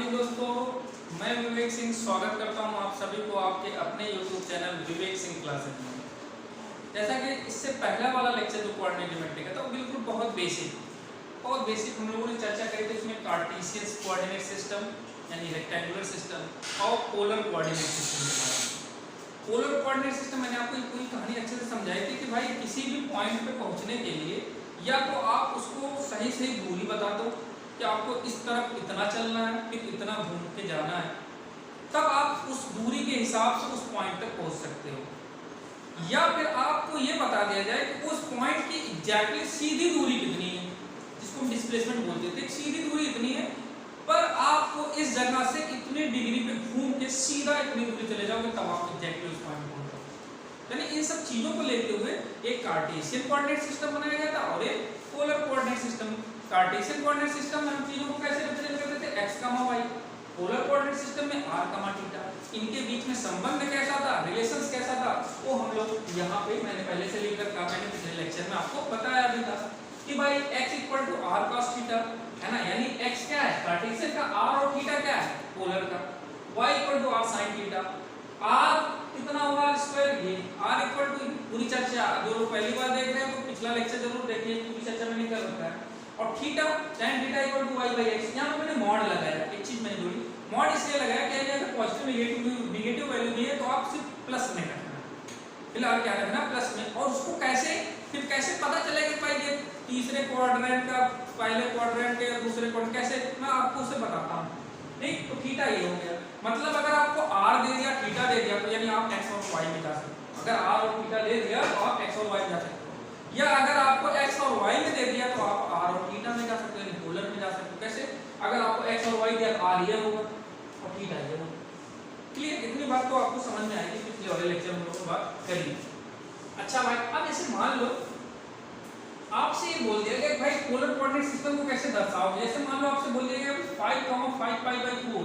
सभी दोस्तों, मैं विवेक सिंह स्वागत करता हूं आप सभी को आपके अपने YouTube channel Vivek Singh classes में। जैसा कि इससे पहला वाला लेक्चर जो कोऑर्डिनेट जियोमेट्री का था वो बिल्कुल बहुत बेसिक हम लोगों ने चर्चा करी थी। उसमें कार्टेशियन कोऑर्डिनेट सिस्टम यानी रेक्टेंगुलर सिस्टम और पोलर कोऑर्डिनेट सिस्टम के बारे में। पोलर कोऑर्डिनेट सिस्टम मैंने आपको पूरी कहानी अच्छे से समझाई थी कि भाई किसी भी पॉइंट पे पहुंचने के लिए या तो आप उसको सही दूरी बता दो कि आपको इस तरफ इतना चलना है, फिर इतना घूम के जाना है, तब आप उस दूरी के हिसाब से उस पॉइंट तक पहुंच सकते हो। या फिर आपको ये बता दिया जाए कि उस पॉइंट की एग्जैक्टली सीधी दूरी कितनी है, जिसको हम डिस्प्लेसमेंट बोलते थे। सीधी दूरी इतनी है, पर आपको इस जगह से इतने डिग्री पे घूम के सीधा इतनी दूरी चले जाओगे तब आप एग्जैक्टली उस पॉइंट पहुंच जाओगे। यानी इन सब चीजों को लेते हुए एक कार्टेशियन कोऑर्डिनेट सिस्टम बनाया गया था और एक polar coordinate system. Cartesian coordinate system में हम चीजों को कैसे रिप्रेजेंट करते थे, x, y। Polar coordinate system में r, θ। इनके बीच में संबंध कैसा था, रिलेशंस कैसा था, वो हम लोग यहाँ पे मैंने पहले से लिख रखा, मैंने पिछले लेक्चर में आपको बताया भी था कि भाई x = r cos θ है ना। यानी x क्या है कार्टेशियन का, r और θ क्या है पोलर का। y = r sin θ। r कितना हुआ स्क्वायर, ये r = पूरी चर्चा जो लोग पहली बार देख रहे हैं तो पिछला लेक्चर जरूर देखिए, पूरी चर्चा मैंने कर रखा है। और थीटा tan θ = y/x। यहाँ पे मैंने मॉड लगाया, एक चीज मैंने जोड़ी, मॉड इसलिए लगाया कि अगर पॉजिटिव नेगेटिव वैल्यू भी है तो आप सिर्फ प्लस में रखना, फिलहाल क्या रखना प्लस में। और उसको कैसे पता चलेगा कि भाई ये तीसरे क्वाड्रेंट का पहले क्वाड्रेंट के दूसरे क्वाड्रेंट कैसे, मैं आपको उसे बताता हूँ। ठीक, तो थीटा ये हो गया। मतलब अगर आपको r दे दिया, थीटा दे दिया, तो यानी आप x और y में जा सकते हो। अगर r और थीटा दे दिया तो आप x और y में जा सकते हो। या अगर आपको x और y में दे दिया तो आप r और थीटा में जा सकते हो, यानी पोलर में जा सकते हो। कैसे, अगर आपको x और y दिया तो r ये होगा और थीटा ये होगा। क्लियर, इतनी बात तो आपको समझ में आएगी, पिछले वाले लेक्चर में हम लोग बात करी। अच्छा भाई, अब ऐसे मान लो आपसे ये बोल दिया गया भाई पोलर कोऑर्डिनेट सिस्टम को कैसे दर्शाओगे। जैसे मान लो आपसे बोल दिया गया 5,5π/4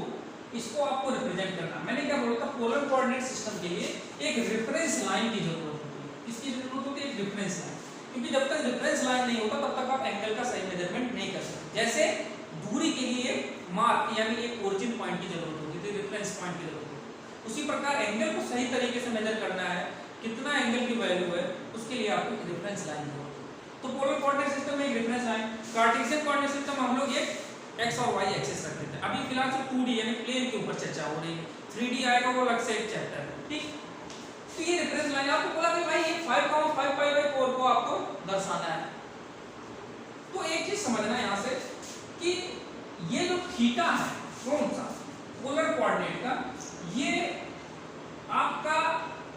इसको आपको रिप्रेजेंट करना। मैंने क्या बोला था, पोलर कोऑर्डिनेट सिस्टम के लिए एक रेफरेंस लाइन की जरूरत होती है। किसकी जरूरत होती है, एक रेफरेंस लाइन। क्योंकि जब तक रेफरेंस लाइन नहीं होता तब तक आप एंगल का सही मेजरमेंट नहीं कर सकते। जैसे दूरी के लिए मार्क यानी एक ओरिजिन पॉइंट की जरूरत होती है, रेफरेंस पॉइंट की जरूरत होती है। उसी प्रकार एंगल को सही तरीके से मेजर करना है, कितना एंगल की वैल्यू है, उसके लिए आपको एक रेफरेंस लाइन जरूरत है। तो पोलर कोऑर्डिनेट सिस्टम में एक reference line. Cartesian coordinate system में हम लोग एक x और y एक्सिस रखते थे। अभी फिलहाल से 2D यानी प्लेन के ऊपर चर्चा हो रही है, 3D आएगा वो अलग से एक चैप्टर है। ठीक, तो ये रेफरेंस लाइन आपको बोला कि भाई ये 5,5π/4 को आपको दर्शाना है। तो एक चीज समझना है यहाँ से कि ये जो थीटा है कौन सा पोलर कोऑर्डिनेट का, ये आपका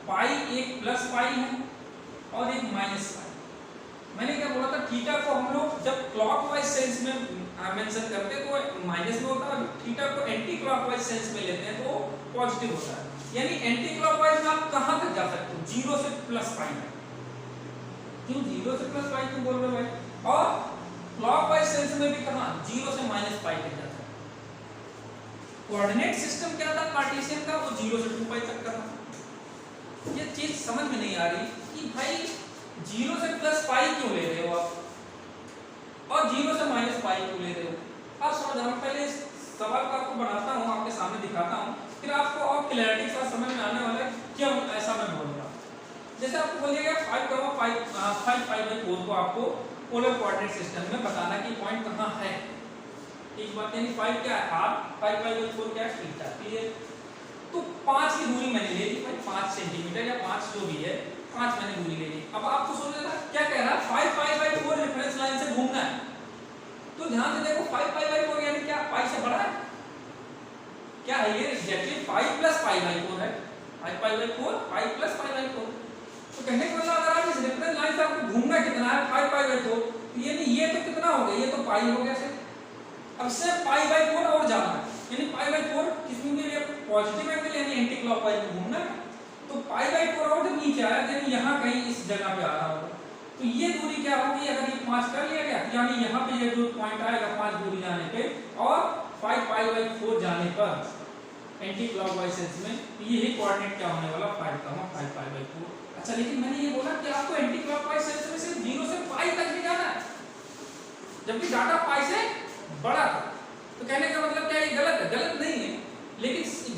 पाई, एक प्लस पाई है और एक माइनस पाई। मैंने क्या बोला था, थीटा को हम लोग जब क्लॉकवाइज सेंस में मेंशन करते हैं तो माइनस में होता है, थीटा को एंटी क्लॉकवाइज सेंस में लेते हैं तो पॉजिटिव होता है। यानी एंटी क्लॉकवाइज में आप कहां तक जा सकते हो, 0 से प्लस पाई तक। क्यों 0 से प्लस पाई क्यों बोल रहे हो भाई। और क्लॉकवाइज सेंस में भी कहां, 0 से माइनस पाई तक जाता है। कोऑर्डिनेट सिस्टम क्या था कार्टेशियन का, वो 0 से 2 पाई तक का था। ये चीज समझ में नहीं आ रही कि भाई 0 से प्लस पाई क्यों ले रहे हो आप और 0 से माइनस पाई क्यों ले रहे हो। आप समझ, हम पहले इस सवाल को आपको बनाता हूँ, आपके सामने दिखाता हूँ, फिर आपको और क्लैरिटी से समझ में आने वाला है क्यों ऐसा मैं बोल रहा हूँ। जैसे आपको बोल दिया गया 5,5π/4 को आपको पोलर कोऑर्डिनेट सिस्टम में बताना कि पॉइंट कहाँ है। एक बात, यानी 5 क्या है r, 5π/4 क्या है थीटा। क्लियर, तो 5 की दूरी मैंने ले ली भाई, 5 सेंटीमीटर या 5 जो भी है, 5 मैंने दूरी ले ली। अब आपको सोचना था क्या कह रहा है, 5π/4 रेफरेंस लाइन से घूमना है। तो ध्यान से देखो 5π/4 यानी क्या, पाई से बड़ा है क्या है, ये एग्जैक्टली 5 + π/4 है। 5π/4 5 + π/4। तो कहने का मतलब अगर आप इस रेफरेंस लाइन से आपको घूमना कितना है 5π/4, यानी ये तो कितना हो गया, ये तो पाई हो गया सिर्फ। अब से π/4 और जाना है, यानी π/4 किसमें के लिए पॉजिटिव एंगल यानी एंटी क्लॉकवाइज में घूमना है। तो π/4 और जब नीचे आया यानी यहाँ कहीं इस जगह पे आ रहा होगा, तो ये दूरी क्या होगी, अगर ये 5 कर लिया गया यानी यहाँ पे ये जो पॉइंट आएगा 5 दूरी जाने पे और 5π/4 जाने पर एंटी क्लॉकवाइज सेंस में यही कोऑर्डिनेट क्या होने वाला 5,5π/4। अच्छा, लेकिन मैंने ये बोला कि आपको एंटी क्लॉकवाइज सेंस में सिर्फ 0 से पाई तक भी जाना है, जबकि डाटा पाई से बड़ा था। तो कहने का मतलब क्या, ये गलत है? गलत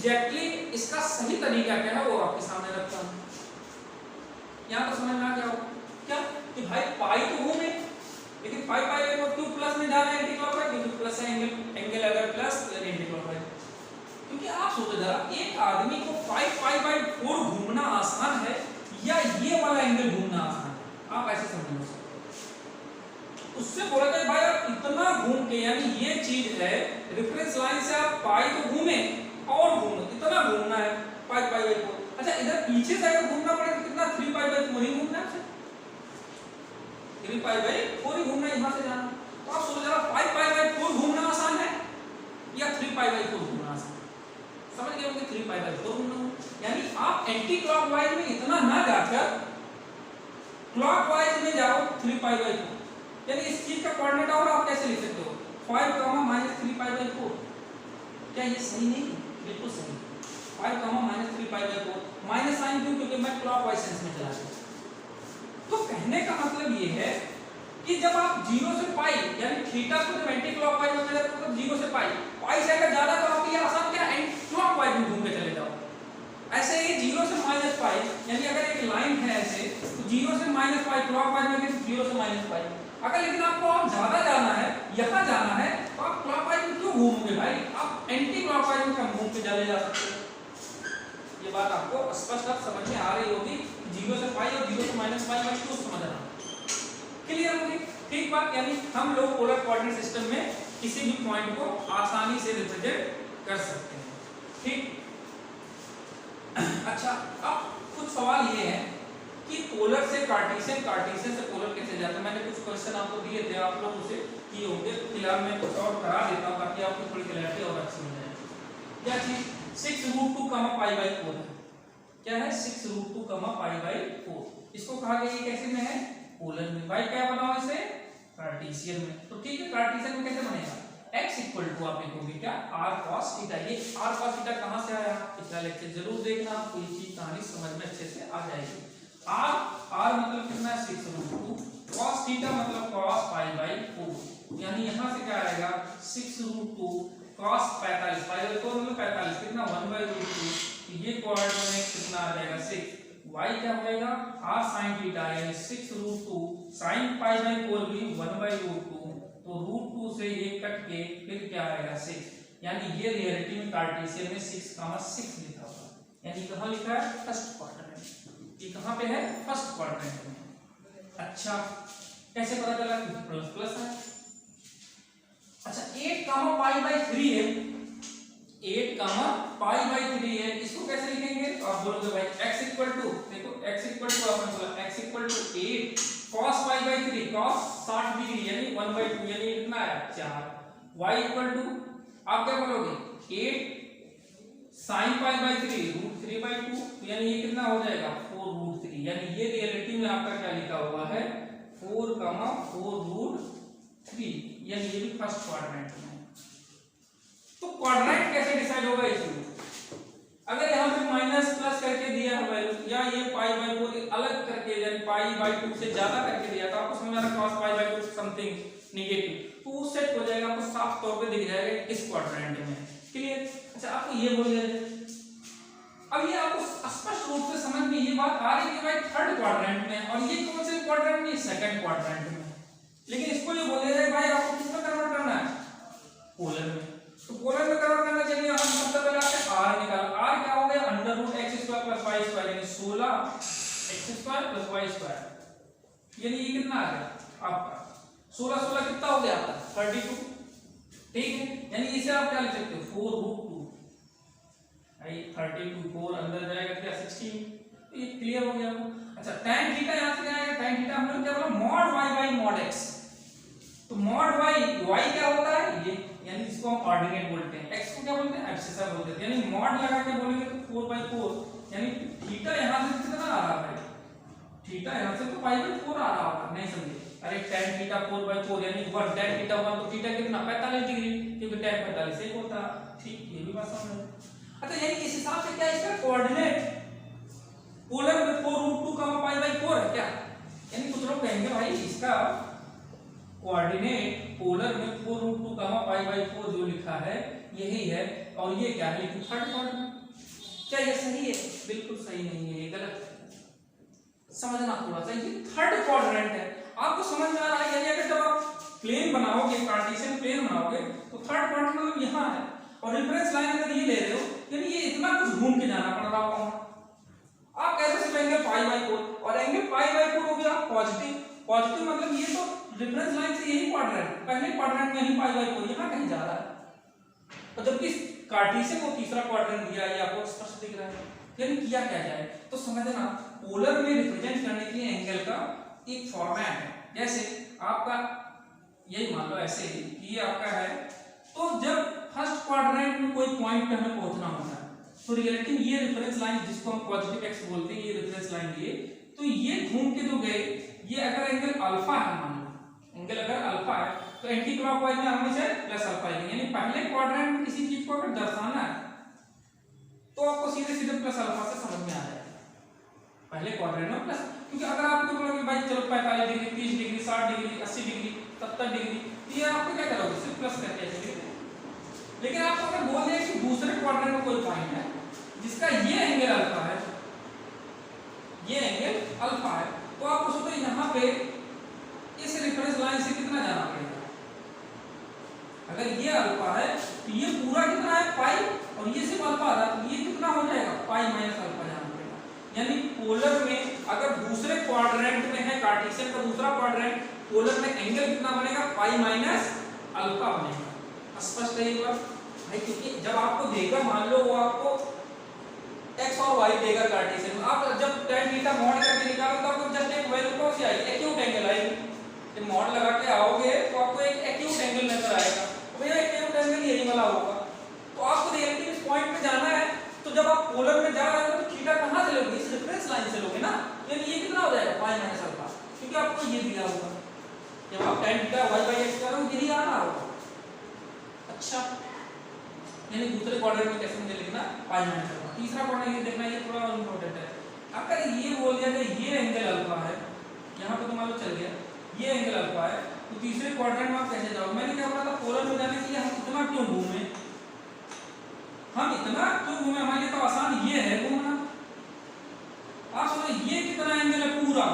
एग्जैक्टली इसका सही तरीका क्या है वो आपके सामने रखता हूं। यहां तो समझ में आ गया होगा क्या कि भाई पाई तो घूमे, लेकिन पाई पाई को क्यों प्लस में जा रहे हैं एंटी क्लॉकवाइज, क्योंकि प्लस है एंगल अगर प्लस तो एंटी क्लॉकवाइज। क्योंकि आप सोचो जरा, एक आदमी को 5 पाई बाय 4 घूमना आसान है या ये वाला एंगल घूमना आसान है, आप ऐसे समझो। उससे बोला जाए भाई आप इतना घूम के, यानी ये चीज है रेफरेंस लाइन से आप पाई तो घूमे और घूमो, इतना घूमना है 5 पाई बाय 4। अच्छा इधर पीछे से अगर घूमना पड़े तो कितना 3 पाई बाय 4 ही घूमना है, 3 पाई बाय 4 ही घूमना, यहां से जाना। तो आप सोचो जरा 5 पाई बाय 4 घूमना आसान है या 3 पाई बाय 4 घूमना आसान है? समझ गए होंगे 3 पाई बाय 4 घूमना। यानी आप एंटी क्लॉकवाइज में इतना ना जाकर क्लॉकवाइज में जाओ 3 पाई बाय 4। यानी इस चीज का कोऑर्डिनेट और आप कैसे लिख सकते हो 5 3 पाई बाय 4। क्या ये सही नहीं? बिल्कुल सही। 5 3 पाई बाय 4 माइनस साइन क्यों? क्योंकि मैं क्लॉकवाइज सेंस में चला गया। तो कहने का मतलब ये है कि जब आप 0 से पाई यानी थीटा को जब एंटी क्लॉकवाइज में चले तो 0 से पाई से अगर ज्यादा तो आप ये आसान क्या एंटी क्लॉकवाइज में घूम के चले जाओ। ऐसे ही 0 से माइनस पाई, यानी अगर एक लाइन है ऐसे तो 0 से माइनस पाई क्लॉकवाइज में 0 से माइनस पाई। अगर लेकिन आपको और ज्यादा जाना है, यहां जाना है, तो आप क्लॉकवाइज में क्यों घूमोगे भाई? आप एंटी क्लॉकवाइज में कम घूम के चले जा सकते हो। ये बात आपको स्पष्ट अब समझ में आ रही होगी। 0 से पाई और 0 से माइनस पाई में क्यों समझ रहा हूं, क्लियर होगी? ठीक बात। यानी हम लोग पोलर कोऑर्डिनेट सिस्टम में किसी भी पॉइंट को आसानी से रिप्रेजेंट कर सकते हैं। ठीक। अच्छा अब कुछ सवाल ये है कि पोलर से कार्टेशियन, कार्टेशियन से पोलर कैसे जाता है। मैंने कुछ क्वेश्चन आपको दिए थे, आप लोग उसे किए होंगे। फिलहाल मैं कुछ और करा देता हूं ताकि आपको थोड़ी क्लैरिटी और अच्छी मिल जाए। क्या चीज 6√2 पाई बाय 4 है। क्या है 6√2 पाई बाय 4। इसको कहा गया ये कैसे में है? पोलर में। भाई क्या बनाओ इसे? कार्टेशियन में। तो ठीक है, कार्टेशियन में कैसे बनेगा? x इक्वल टू आप लिखोगे क्या r cos थीटा। ये r cos थीटा कहां से आया? पिछला लेक्चर जरूर देखना, आपको ये चीज कहानी समझ में अच्छे से आ जाएगी। r मतलब कितना है 6√2, cos थीटा मतलब cos पाई बाय 4। यानी यहां से क्या आएगा 6√2 cos 45 पाई बाय 4 मतलब 45 कितना 1/√2। ये कोऑर्डिनेट कितना आ जाएगा 6। y क्या होएगा r sin थीटा यानी 6√2 sin पाई बाय 4 भी 1/√2। तो √2 से ये कट के फिर क्या आएगा 6। यानी ये रियलिटी में कार्टेशियन में 6,6 लिखा हुआ है। यानी कहां लिखा है? First quadrant. ये कहां पे है? फर्स्ट क्वाड्रेंट में। अच्छा कैसे पता चला? क्योंकि प्लस प्लस है। अच्छा 8 पाई बाय 3 है, 8 पाई बाय 3 है, इसको कैसे लिखेंगे? तो आप बोलोगे भाई x इक्वल टू, देखो x इक्वल टू आपने बोला x equal to 8 cos pi by 3 cos 60 degree यानी 1/2 यानी कितना है 4। y इक्वल टू आप क्या बोलोगे 8 sin पाई बाय 3 √3/2 यानी ये कितना हो जाएगा 4√3। यानी ये रियलिटी में आपका क्या लिखा हुआ है 4,4√3। यानी ये भी फर्स्ट क्वाड्रेंट में। तो क्वाड्रेंट कैसे डिसाइड होगा इसमें? अगर यहां पे माइनस प्लस करके दिया है वैल्यू या ये पाई बाय 4 अलग करके यानी पाई बाय 2 से ज्यादा करके दिया तो आपको समझ आ रहा है cos pi bye 2 something negative, तो वो सेट हो जाएगा, आपको साफ तौर पे दिख जाएगा इस क्वाड्रेंट में। क्लियर? अच्छा आपको ये बोल दिया जाए, अब ये आपको स्पष्ट रूप से समझ में ये बात आ रही है कि भाई थर्ड क्वाड्रेंट में, और ये कौन से क्वाड्रेंट में? सेकंड क्वाड्रेंट में। लेकिन इसको ये बोल दिया जाए भाई आपको किसमें कन्वर्ट करना है? पोलर में। तो पोलर में कन्वर्ट करना चाहिए, हम सबसे पहले आपसे r निकालो। r क्या हो गया √x² + y² यानी 16x² + y²। यानी ये कितना आ गया आपका 16 कितना हो गया आपका 32। ठीक है, यानी इसे आप क्या लिख सकते हो 4√2। भाई 32 4 अंदर जाएगा क्या 16। तो ये क्लियर हो गया आपको। अच्छा tan थीटा यहां से क्या आएगा? tan थीटा हम लोग क्या बोला mod y by mod x। तो mod y क्या होता है ये, यानी इसको हम ऑर्डिनेट बोलते हैं, x को क्या बोलते हैं एब्सिसा बोलते हैं। यानी mod लगा के बोलेंगे तो 4/4 यानी थीटा यहां से कितना आ रहा है? थीटा यहां से तो π/4 आ रहा होगा, नहीं समझे? अरे tan थीटा 4/4 यानी 1 tan थीटा 1 तो थीटा कितना 45 डिग्री, क्योंकि tan 45 से होता है। ठीक, ये भी बात समझ। अच्छा यानी इस हिसाब से क्या इसका कोऑर्डिनेट पोलर में 4√2 पाई बाय 4 है क्या? यानी कुछ लोग कहेंगे भाई इसका कोऑर्डिनेट पोलर में 4√2 पाई बाय 4 जो लिखा है यही है, और ये क्या है, लेकिन थर्ड क्वाड्रेंट। क्या ये सही है? बिल्कुल सही नहीं है, ये गलत है। समझना थोड़ा सा, ये थर्ड क्वाड्रेंट है। आपको समझ में आ रहा है? यानी अगर जब आप प्लेन बनाओगे, कार्टेशियन प्लेन बनाओगे, तो थर्ड क्वाड्रेंट मतलब यहाँ है, और रेफरेंस लाइन अगर ये ले रहे हो, यानी ये इतना कुछ घूम के जाना पड़ रहा होगा। आप कैसे सिर्फ एंगल पाई बाई 4, और एंगल पाई बाई 4 हो गया पॉजिटिव। पॉजिटिव मतलब ये तो रेफरेंस लाइन से यही क्वाड्रेंट, पहले क्वाड्रेंट में ही पाई बाई 4 यहाँ कहीं जा रहा है, और जबकि कार्टेशियन को तीसरा क्वाड्रेंट दिया, ये आपको स्पष्ट दिख रहा है। यानी किया क्या जाए, तो समझना, पोलर में रिप्रेजेंट करने के लिए एंगल का एक फॉर्मेट है। जैसे आपका यही मान लो ऐसे ही कि ये आपका है, तो जब फर्स्ट क्वाड्रेंट में कोई पॉइंट पे हमें पहुंचना होता है, तो रिलेटिव ये रेफरेंस लाइन जिसको हम पॉजिटिव एक्स बोलते हैं, ये रेफरेंस लाइन लिए, तो ये घूम के जो गए, ये अगर एंगल अल्फा है, मान लो एंगल अगर अल्फा है, तो एंटी क्लॉकवाइज में हमेशा प्लस अल्फा आएगा। यानी पहले क्वाड्रेंट में किसी चीज को अगर दर्शाना है, तो आपको सीधे सीधे प्लस अल्फा से समझ में आ जाएगा, पहले क्वाड्रेंट में प्लस। क्योंकि अगर आपको बोलोगे भाई चलो 45 degree, 30 degree, 60 degree, 80 degree, 70 degree, तो ये आपको क्या करोगे, सिर्फ प्लस करके ऐसे लिख देंगे। लेकिन आपको अगर बोल दिया कि दूसरे क्वाड्रेंट में कोई पॉइंट है जिसका ये एंगल अल्फा है, ये एंगल अल्फा है, तो आपको सोचो यहाँ पे इस रेफरेंस लाइन से कितना जाना पड़ेगा। अगर ये अल्फा है तो ये पूरा कितना है, पाई, और ये सिर्फ अल्फा है, तो ये कितना हो जाएगा, पाई माइनस अल्फा जाना पड़ेगा। यानी पोलर में अगर दूसरे क्वाड्रेंट में है, कार्टेशियन का दूसरा क्वाड्रेंट, पोलर में एंगल कितना बनेगा, पाई माइनस अल्फा बनेगा। स्पष्ट है ये बात भाई? क्योंकि जब आपको देगा, मान लो वो आपको x और y देगा कार्टेशियन में, आप जब tan थीटा मॉड करके निकालो तो आपको जस्ट एक वैल्यू कौन सी आएगी, एक्यूट एंगल आएगी। जब मॉड लगा के आओगे तो आपको एक एक्यूट एंगल नजर आएगा, तो भैया एक्यूट एंगल यही वाला होगा। तो आपको रिलेटिव इस पॉइंट पे जाना है, तो जब आप पोलर में जा रहे हो तो थीटा कहां से लोगे, इस रेफरेंस लाइन से लोगे ना। यानी ये कितना हो जाएगा, पाई माइनस अल्फा, क्योंकि आपको ये दिया होगा, जब आप tan theta y by x करोगे यही आ रहा होगा। अच्छा, यानी दूसरे क्वाड्रेंट में कैसे मुझे लिखना, पाई माइनस अल्फा। तीसरा क्वाड्रेंट ये देखना, ये थोड़ा इंपॉर्टेंट है। अगर ये बोल दिया कि ये एंगल अल्फा है, यहाँ पे तो मान लो चल गया, ये एंगल अल्फा है, तो तीसरे क्वाड्रेंट में आप कैसे जाओगे। मैंने क्या बोला था, पोलर में जाने के लिए हम इतना क्यों घूमे, हम इतना क्यों घूमे, हमारे लिए तो आसान ये है घूमना। आप सोचो ये कितना एंगल है पूरा,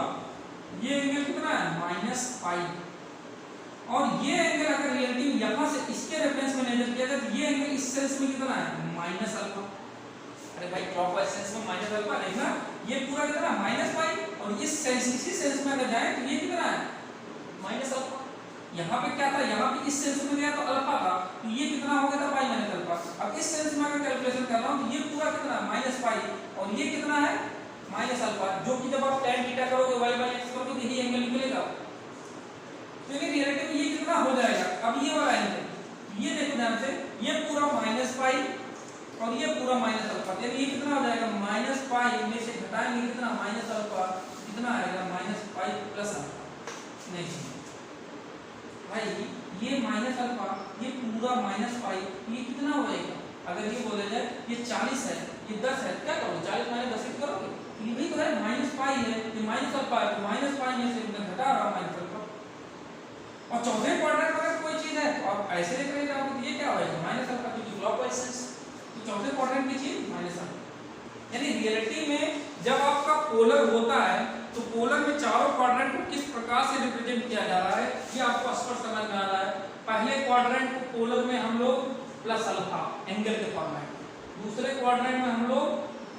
ये एंगल कितना है, माइनस पाई, और ये एंगल अगर रिलेटिव यहां से इसके रेफरेंस में मेजर किया जाए तो ये एंगल इस सेंस में कितना है, माइनस अल्फा। अरे भाई क्लॉकवाइज सेंस में माइनस अल्फा देखना, ये पूरा कितना माइनस पाई, और इस सेंस, इसी सेंस में अगर जाए तो ये कितना है, माइनस अल्फा। यहाँ पे क्या था, यहाँ पे इस सेंस में गया तो अल्फा था, तो ये कितना हो गया था, पाई माइनस अल्फा। अब इस सेंस में अगर कैलकुलेशन कर रहा हूँ तो ये पूरा कितना है, माइनस पाई, और ये कितना है, माइनस अल्फा, जो कि जब आप tan थीटा करोगे y बाई x करोगे तो यही एंगल निकलेगा। क्योंकि रिलेटिव ये कितना हो जाएगा, अब ये वाला एंगल, ये देखो ध्यान से, ये पूरा माइनस पाई और ये पूरा माइनस अल्फा, यानी ये कितना हो जाएगा, माइनस पाई में से घटाएंगे कितना, माइनस अल्फा, कितना आएगा, माइनस पाई प्लस अल्फा। नहीं भाई, ये माइनस अल्फा, ये पूरा माइनस पाई, ये कितना हो जाएगा, अगर ये बोला जाए ये 40 है, ये 10 है, क्या करोगे, 40 माइनस 10 करोगे, ये भी तो है माइनस पाई है, ये माइनस अल्फा है, तो माइनस पाई में से घटा रहा माइनस अल्फा। और चौथे क्वाड्रेंट में कोई चीज है तो आप ऐसे लिख रहे हो, ये क्या होगा, माइनस अल्फा, क्योंकि क्लॉकवाइज सेंस, तो चौथे क्वाड्रेंट की चीज माइनस अल्फा। यानी रियलिटी में जब आपका पोलर होता है तो पोलर में चारों क्वाड्रेंट को किस प्रकार से रिप्रेजेंट किया जा रहा है, ये आपको स्पष्ट समझ में आ रहा है। पहले क्वाड्रेंट को पोलर में हम लोग प्लस अल्फा एंगल के फॉर्मेट, दूसरे क्वाड्रेंट में हम लोग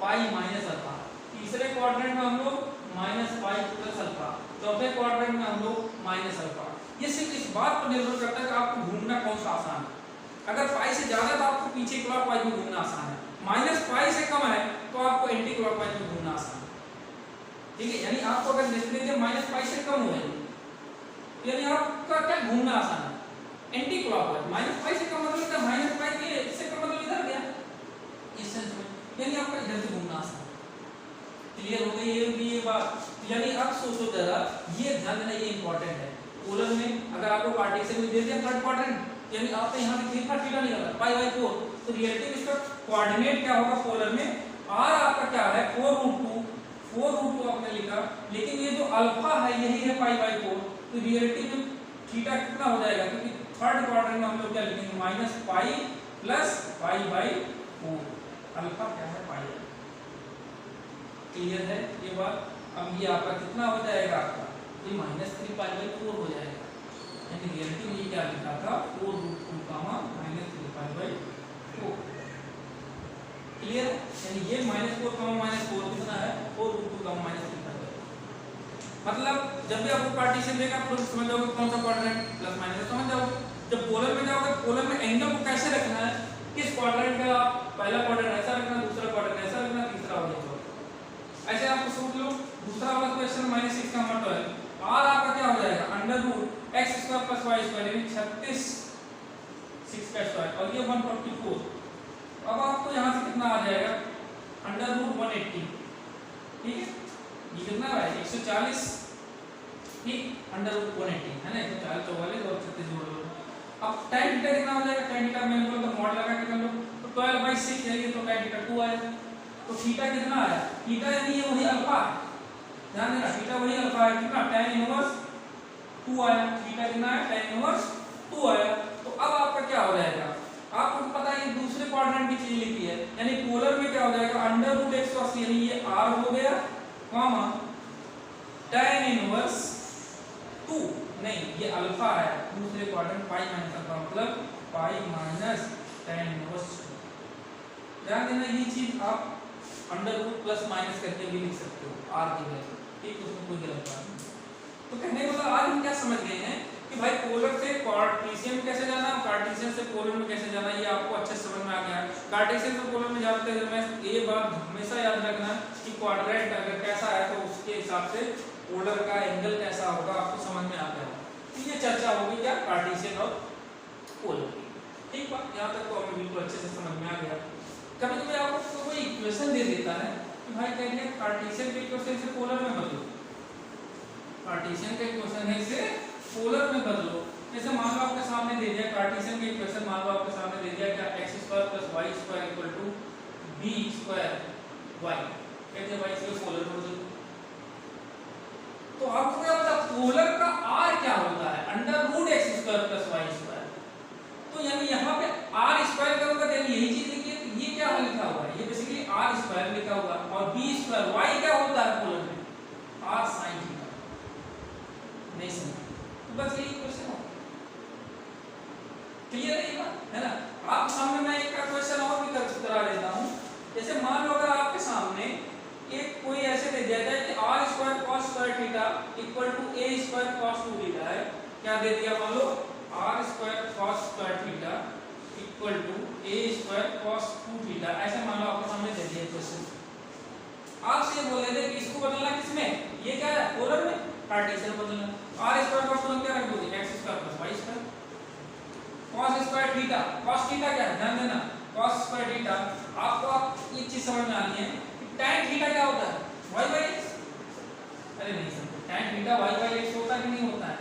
पाई माइनस अल्फा, तीसरे क्वाड्रेंट में हम लोग माइनस पाई प्लस अल्फा, चौथे क्वाड्रेंट में हम लोग माइनस अल्फा। ये सिर्फ इस बात पर निर्भर करता है कि आपको घूमना कौन सा आसान है। अगर पाई से ज्यादा तो आपको पीछे क्लॉकवाइज में घूमना आसान है, माइनस पाई से कम है तो आपको एंटी क्लॉकवाइज में घूमना आसान है। ठीक है, यानी आपको अगर डेस्टिनेशन माइनस पाई से कम हो जाएगी, यानी आपका क्या घूमना आसान है, एंटी क्लॉकवाइज। माइनस पाई से कम मतलब क्या, माइनस पाई के इससे कम मतलब इधर गया, इस सेंस में, यानी आपका इधर से घूमना आसान है। क्लियर हो गई ये बात। यानी अब सोचो जरा, ये ध्यान देना, ये इंपॉर्टेंट है। पोलर में अगर आपको कार्टेशियन में दे दिया थर्ड क्वाड्रेंट, यानी आपने यहाँ से थीटा थीटा निकाला पाई बाई 4, तो रिलेटिव इसका कोऑर्डिनेट क्या होगा पोलर में, r आपका क्या है 4√2 आपने लिखा, लेकिन ये जो अल्फा है यही है पाई बाई 4, तो रिलेटिव में थीटा कितना हो जाएगा, क्योंकि थर्ड क्वाड्रेंट में हम लोग क्या लिखेंगे, minus pi plus pi by 4, alpha क्या है पाई। क्लियर है ये बात। अब ये आपका कितना हो जाएगा, आपका ये -3 पाई बाई 4 हो जाएगा, यानी रियलिटी में ये क्या लिखा था 4 root 2 comma -3 pi by 4। Clear है, यानी ये -4 कामा -4 कितना है 4 रूट 2 कामा -3 पाई बाई 4। मतलब जब भी आपको पार्टीशन देगा आप लोग समझ जाओगे कौन सा क्वाड्रेंट प्लस माइनस समझ जाओगे। जब पोलर में जाओगे पोलर में एंगल को कैसे रखना है, किस क्वाड्रेंट का पहला क्वाड्रेंट ऐसा रखना, दूसरा क्वाड्रेंट ऐसा रखना, तीसरा वाला ऐसे आपको सोच लो। दूसरा वाला क्वेश्चन -6 का मतलब r आपका क्या हो जाएगा √x² + y² यानी 36 6 का स्क्वायर और ये 144। अब आपको यहां से कितना आ जाएगा √180, ठीक है ये कितना है 140, ठीक √180 है ना 140 44 और 36 जोड़ लो। अब tan थीटा कितना हो जाएगा, tan थीटा मैंने बोला तो मॉड लगा के कर लो तो 12/6 है ये, तो tan थीटा 2 आएगा। तो थीटा कितना आया, थीटा यानी ये वही अल्फा है, ध्यान देना थीटा वही अल्फा है, कितना tan इनवर्स 2 आया, थीटा कितना है tan इनवर्स 2 आया। तो अब आपका क्या हो जाएगा, आपको पता है ये दूसरे क्वाड्रेंट की चीज लिखी है, यानी पोलर में क्या हो जाएगा √180 यानी ये r हो गया कॉमा tan इनवर्स 2 नहीं ये अल्फा है, दूसरे क्वाड्रेंट पाई माइनस अल्फा मतलब पाई माइनस tan इनवर्स 2। ध्यान देना ये चीज आप √ प्लस माइनस करके भी लिख सकते हो r की वैल्यू, ठीक उसमें कोई गलत बात नहीं। तो कहने का मतलब आज हम क्या समझ गए हैं कि भाई पोलर से कार्टेशियन में कैसे जाना, कार्टेशियन से पोलर में कैसे जाना, ये आपको अच्छे समझ में आ गया। कार्टेशियन से पोलर में जाते समय ये बात हमेशा याद रखना कि क्वाड्रेंट अगर कैसा है तो उसके हिसाब से पोलर का एंगल कैसा होगा आपको समझ में आ गया। तो ये चर्चा होगी क्या कार्टेशियन और पोलर की, ठीक बात यहाँ तक तो हमें बिल्कुल अच्छे से समझ में आ गया। कभी कभी आपको कोई इक्वेशन दे देता है कि भाई कह दिया कार्टेशियन के इक्वेशन से पोलर में बदलो, कार्टेशियन का इक्वेशन है इसे पोलर में बदलो। जैसे मान लो आपके सामने दे दिया कार्टेशियन का इक्वेशन, मान लो आपके सामने दे दिया क्या x² + y² = b²y, कहते भाई इसको पोलर में बदलो। तो आपको क्या पता पोलर का r क्या होता है √x² + y²। तो यानी यहाँ पे r² करूंगा तो यही चीज देखिए ये क्या लिखा हुआ है, ये बेसिकली r² लिखा हुआ और b² y क्या होता है पोलर में r sin थीटा, नहीं समझ तो बस यही क्वेश्चन हो क्लियर है ये बात है ना। आप सामने मैं एक क्वेश्चन और भी करा देता हूं। जैसे मान लो अगर आपके सामने एक कोई ऐसे दे दिया जाए कि r² cos² theta = a² cos 2 theta है, क्या दे दिया मान लो r² cos² theta = a² cos 2 theta, ऐसे मान लो आपके सामने दे दिया क्वेश्चन। आपसे ये बोल रहे थे कि इसको बदलना किसमें, ये क्या है पोलर में कार्टेशियन बदलना, r² का फॉर्म क्या रख दोगे x² + y² cos² theta, cos theta क्या है ध्यान देना cos² थीटा। आपको आप एक चीज समझ में आनी है कि tan थीटा क्या होता है y/x, अरे नहीं समझो tan थीटा y/x होता है कि नहीं होता है,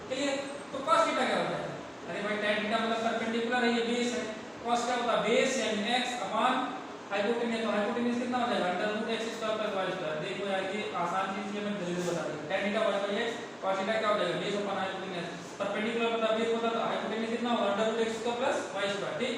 क्लियर। तो cos थीटा क्या होता है, अरे भाई tan थीटा मतलब परपेंडिकुलर है, ये बेस है, cos क्या होता है बेस यानी x अपॉन हाइपोटेन्यूज, तो हाइपोटेन्यूज कितना हो जाएगा √x² + y²। देखो यार ये आसान चीज है, मैं जल्दी बता दूं tan theta y/x cos theta क्या हो जाएगा बेस अपॉन हाइपोटेन्यूज, परपेंडिकुलर बता बेस होता तो हाइपोटेन्यूज कितना होगा √x² + y², ठीक।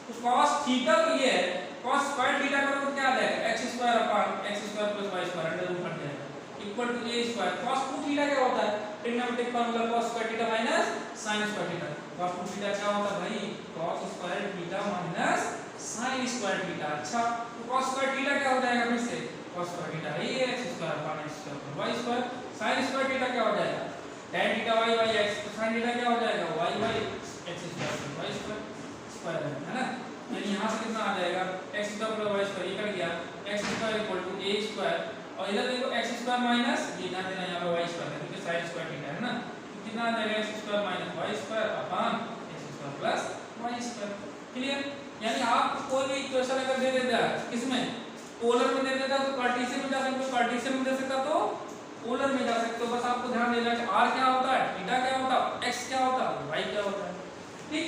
तो cos थीटा तो ये है, cos² थीटा का रूट क्या आ जाएगा x² upon x² + y² under root हट जाएगा = a²। cos 2 थीटा क्या होता है trigonometric formula cos² theta minus sin² theta. cos 2 theta क्या होता है भाई cos² theta minus sin² theta. अच्छा तो cos² थीटा क्या हो जाएगा फिर से cos² थीटा है ये x² upon x² + y², sin² theta क्या हो जाएगा tan थीटा y/x, तो sin थीटा क्या हो जाएगा y/x² + y² स्क्वायर है ना। यानी यहां से कितना आ जाएगा x² + y² ये कट गया x² = a² और इधर देखो x² माइनस ये ध्यान देना यहाँ पे y² है क्योंकि sin² थीटा है ना, तो कितना आ जाएगा x² - y² upon x² + y², clear. यानी आप कोई भी इक्वेशन अगर दे देता है किसमें पोलर में दे देता तो कार्टेशियन में जा सकते हो, कार्टेशियन में दे सकता तो पोलर में जा सकते हो। बस आपको ध्यान देना कि r क्या होता है थीटा क्या होता है x क्या होता है y क्या होता है, ठीक।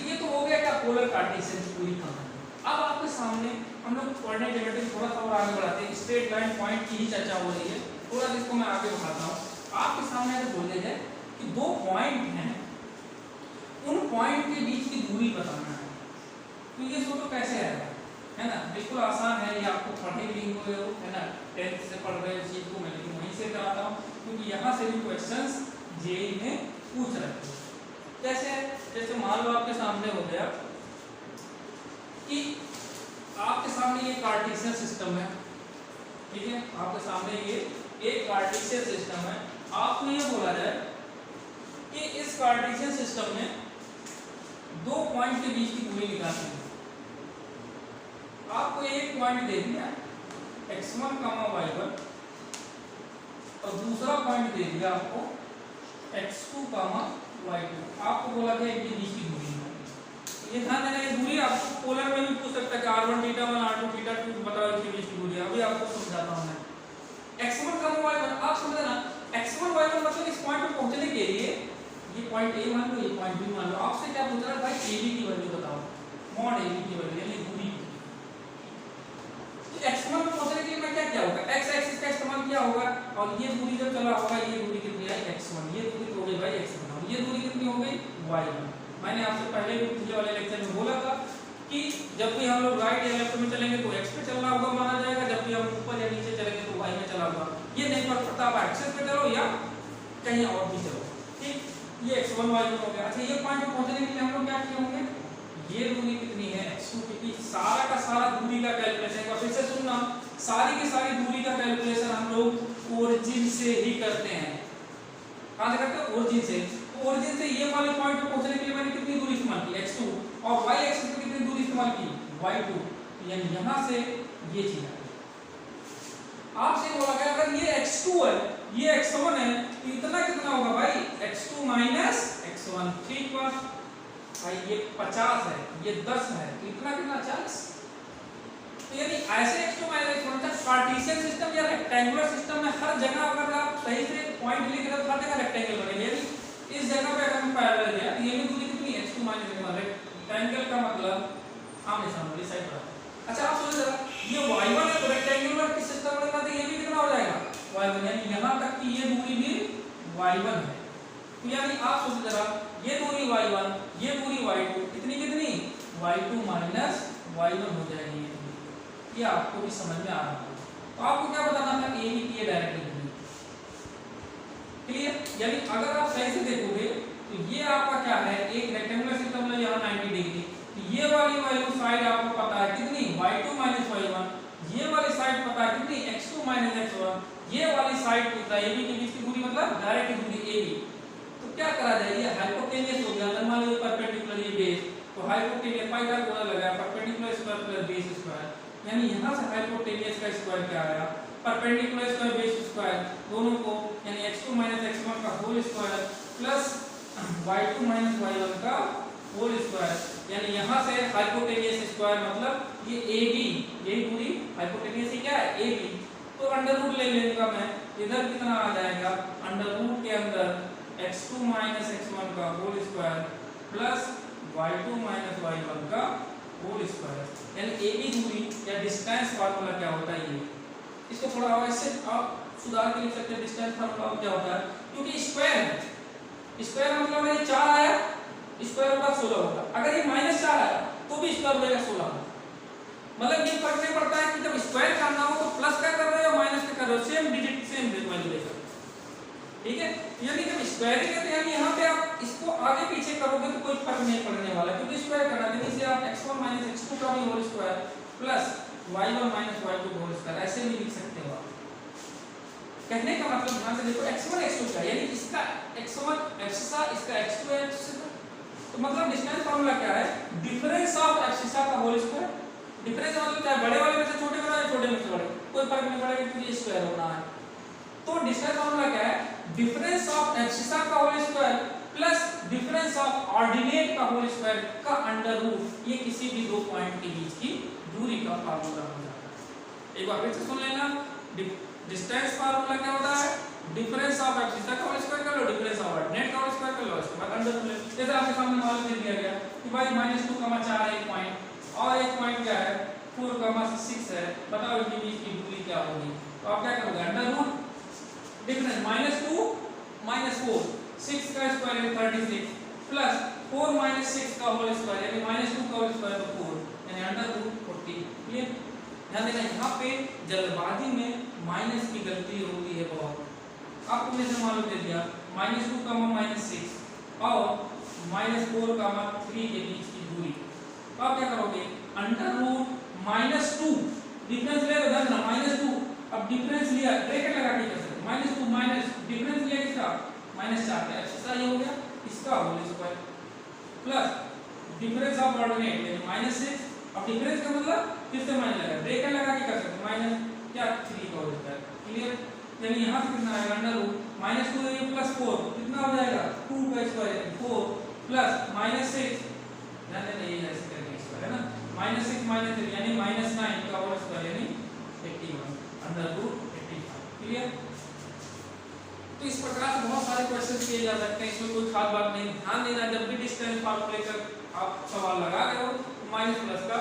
ये तो हो गया क्या पोलर कार्टेशियन की पूरी कहानी। अब आपके सामने हम लोग कोऑर्डिनेट ज्योमेट्री थोड़ा सा और आगे बढ़ाते हैं, स्ट्रेट लाइन पॉइंट की ही चर्चा हो रही है, थोड़ा सा इसको मैं आगे बढ़ाता हूँ। आपके सामने ऐसे बोल दिया जाए कि दो पॉइंट हैं, उन पॉइंट के बीच की दूरी बताना तो ये सोचो कैसे आएगा, है ना। बिल्कुल आसान है, ये आपको पढ़े भी हुए हो, है ना, 10th से पढ़ रहे हो चीज को, मैं लेकिन वहीं से कराता हूँ क्योंकि यहाँ से भी क्वेश्चंस जेईई में पूछ रहे हैं। कैसे है, जैसे मान लो आपके सामने हो गया कि आपके सामने ये कार्टेशियन सिस्टम है, ठीक है, आपके सामने ये एक कार्टेशियन सिस्टम है। आपको ये बोला जाए कि इस कार्टेशियन सिस्टम में दो पॉइंट के बीच की दूरी निकालनी है। आपको एक पॉइंट दे दिया x1, y1 और दूसरा पॉइंट दे दिया आपको x2, y2। आपको बोला था इनके बीच की दूरी है। ये ध्यान देना, ये दूरी आपको पोलर में भी पूछ सकता है कि r1 θ 1 r2 θ 2 बताओ इनके बीच की दूरी। अभी आपको समझाता हूं मैं। x1, y1 आप समझना, x1, y1 मतलब इस पॉइंट पे पहुंचने के लिए ये पॉइंट A मान लो, ये पॉइंट B मान लो। आपसे क्या पूछ रहा है भाई, AB की वैल्यू बताओ, मॉड AB की वैल्यू यानी दूरी। तो x1 पे पहुंचने के लिए मैं क्या किया होगा, x एक्सिस का इस्तेमाल किया होगा और ये दूरी जब चला होगा, ये दूरी कितनी है x1, ये दूरी हो गई भाई x1 और ये दूरी कितनी हो गई y1। मैंने आपसे पहले भी पिछले वाले लेक्चर में बोला था कि जब भी हम लोग राइट या लेफ्ट में चलेंगे तो x पे चलना होगा माना जाएगा, जब भी हम ऊपर या नीचे चलेंगे तो y में चला होगा। ये नहीं फर्क पड़ता आप एक्सिस पे चलो या कहीं और भी चलो, ठीक। ये x1 y1 हो गया। अच्छा, ये पॉइंट पे पहुंचने के लिए हम लोग क्या किए होंगे, ये दूरी कितनी है x2, क्योंकि सारा का सारा दूरी का कैलकुलेशन का, फिर से सुनना, सारी की सारी दूरी का कैलकुलेशन हम लोग ओरिजिन से ही करते हैं। कहां से करते हैं, ओरिजिन से। ओरिजिन से ये वाले पॉइंट पे पहुंचने के लिए मैंने कितनी दूरी इस्तेमाल की x2 और y एक्सिस पे कितनी दूरी इस्तेमाल की y2, यानी यहां से ये चीज है। आपसे बोला गया अगर ये x2 है, ये x1 है, तो इतना कितना होगा भाई x2 माइनस x1, ठीक बात भाई। ये 50 है, ये 10 है, तो इतना कितना 40। तो यानी ऐसे x2 minus x1 Cartesian system या रेक्टेंगुलर सिस्टम में हर जगह अगर आप सही से पॉइंट लिख रहे हो तो हर जगह रेक्टेंगल बनेगा। यानी इस जगह पे अगर हम पैरेलल है तो ये भी दूरी कितनी है x2 माइनस x1। रेक्टेंगल का मतलब आमने सामने साइड पर। अच्छा आप सोचो जरा, ये y1 है तो रेक्टेंगुलर की सिस्टम में तो ये भी कितना हो जाएगा y1, यानी यहां तक की ये दूरी भी y1 है। तो यानी आप सोचो जरा, ये दूरी y1, ये दूरी y2, कितनी कितनी y2 माइनस y1 हो जाएगी। ये आपको भी समझ में आ रहा है। तो आपको क्या बताना था, ए बी की डायरेक्टली क्लियर। यानी अगर आप सही से देखोगे तो ये आपका क्या है, एक रेक्टेंगुलर सिस्टम में यहाँ 90 डिग्री, तो ये वाली वैल्यू साइड आपको पता है कितनी y2 माइनस y1, ये वाली साइड पता है कितनी x2 माइनस x1, ये वाली साइड पता है AB के बीच की दूरी मतलब डायरेक्ट दूरी AB। तो क्या करा जाए, ये हाइपोटेनियस हो गया, अगर मान लो परपेंडिकुलर ये बेस, तो हाइपोटेनियस पाई का गुणा लगा perpendicular square plus base square, यानी यहां से हाइपोटेनियस का स्क्वायर क्या आया, परपेंडिकुलर स्क्वायर बेस स्क्वायर, दोनों को यानी x2 माइनस x1 का whole square plus y2 minus y1 का होल स्क्वायर, यानी यहां से हाइपोटेनियस स्क्वायर मतलब ये AB, यही पूरी हाइपोटेनियस ही क्या है AB। तो अंडर रूट ले लेगा मैं, इधर कितना आ जाएगा, अंडर रूट के अंदर x2 माइनस x1 का whole square plus y2 minus y1 का होल स्क्वायर, यानी AB दूरी या डिस्टेंस फार्मूला क्या होता है, ये इसको थोड़ा और इससे आप सुधार के लिख सकते हैं। डिस्टेंस फार्मूला क्या होता है, क्योंकि स्क्वायर है, स्क्वायर मतलब ये 4 आया, स्क्वायर होगा 16 होगा, अगर ये -4 आया तो भी स्क्वायर हो जाएगा 16। मतलब ये फर्क नहीं पड़ता है कि जब स्क्वायर करना हो तो प्लस का कर रहे हो माइनस का कर रहे हो, सेम डिजिट सेम वैल्यू लेकर, ठीक है। यानी जब स्क्वायरिंग है तो यानी यहाँ पे आप इसको आगे पीछे करोगे तो कोई फर्क नहीं पड़ने वाला, क्योंकि स्क्वायर करना है। इसे आप x1 माइनस x2 का भी whole square plus y1 minus y2 का होल स्क्वायर ऐसे भी लिख सकते हो आप। कहने का मतलब ध्यान से देखो, x1 x2 का यानी इसका x1 एब्सिसा, इसका x2 एब्सिसा, तो मतलब डिस्टेंस फार्मूला क्या है, डिफरेंस ऑफ एब्सिसा का होल स्क्वायर। डिफरेंस मतलब क्या है, बड़े वाले में से छोटे करो या छोटे में से बड़े, कोई फर्क नहीं पड़ेगा क्योंकि स्क्वायर होना है। तो डिस्टेंस फार्मूला क्या है, डिफरेंस ऑफ एब्सिसा का whole square plus difference of ordinate का होल स्क्वायर का अंडर रूट, ये किसी भी दो पॉइंट के बीच की दूरी का फार्मूला हो जाता है। एक बार फिर से सुन लेना, डिस्टेंस फार्मूला क्या होता है, डिफरेंस ऑफ एब्सिसा का होल स्क्वायर कर लो, डिफरेंस ऑफ ऑर्डिनेट का होल स्क्वायर कर लो, इसके बाद अंडर रूट। जैसे आपके सामने मालूम दे दिया गया कि भाई -2, 4 एक पॉइंट और एक पॉइंट क्या है 4, 6 है, बताओ इनके बीच की दूरी क्या होगी। तो आप क्या करोगे, अंडर रूट डिफरेंस -2 -4, 6 का स्क्वायर है 36 प्लस 4 - 6 का होल स्क्वायर यानी -2 का होल स्क्वायर तो 4 ध्यान देना यहाँ पे जल्दबाजी में माइनस की गलती होती है बहुत। आपको मैंने मालूम दे दिया -2, -6 और -4, 3 के बीच की दूरी। तो आप क्या करोगे, √-2 डिफरेंस ले लो ना, -2 अब डिफरेंस लिया ब्रैकेट लगा के कर सकते -2 माइनस डिफरेंस लिया किसका -4 का, अच्छा ये हो गया इसका whole square plus difference of ordinate यानी -6 अब डिफरेंस का मतलब फिर से माइनस लगा ब्रैकेट लगा के कर सकते माइनस क्या 3 का होल स्क्वायर। क्लियर, यानी यहाँ से कितना आएगा √-2 ये +4 कितना हो जाएगा 2 का स्क्वायर यानी 4 प्लस -6 ध्यान देना ये ऐसे करके स्क्वायर है ना -6 -3 यानी -9 का होल स्क्वायर यानी 81 √85। क्लियर, तो इस प्रकार से बहुत सारे क्वेश्चन किए जा सकते हैं, इसमें कोई खास बात नहीं। ध्यान देना जब भी डिस्टेंस फार्मूला लेकर आप सवाल लगा रहे हो माइनस प्लस का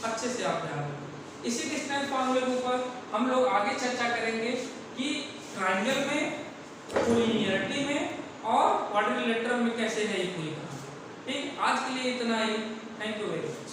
अच्छे से आप ध्यान रखो। इसी डिस्टेंस फार्मूले के ऊपर हम लोग आगे चर्चा करेंगे कि ट्रायंगल में, कोलिनियरिटी में और क्वाड्रिलेटरल में कैसे है ये पूरी कहानी। ठीक, आज के लिए इतना ही। Thank you very much.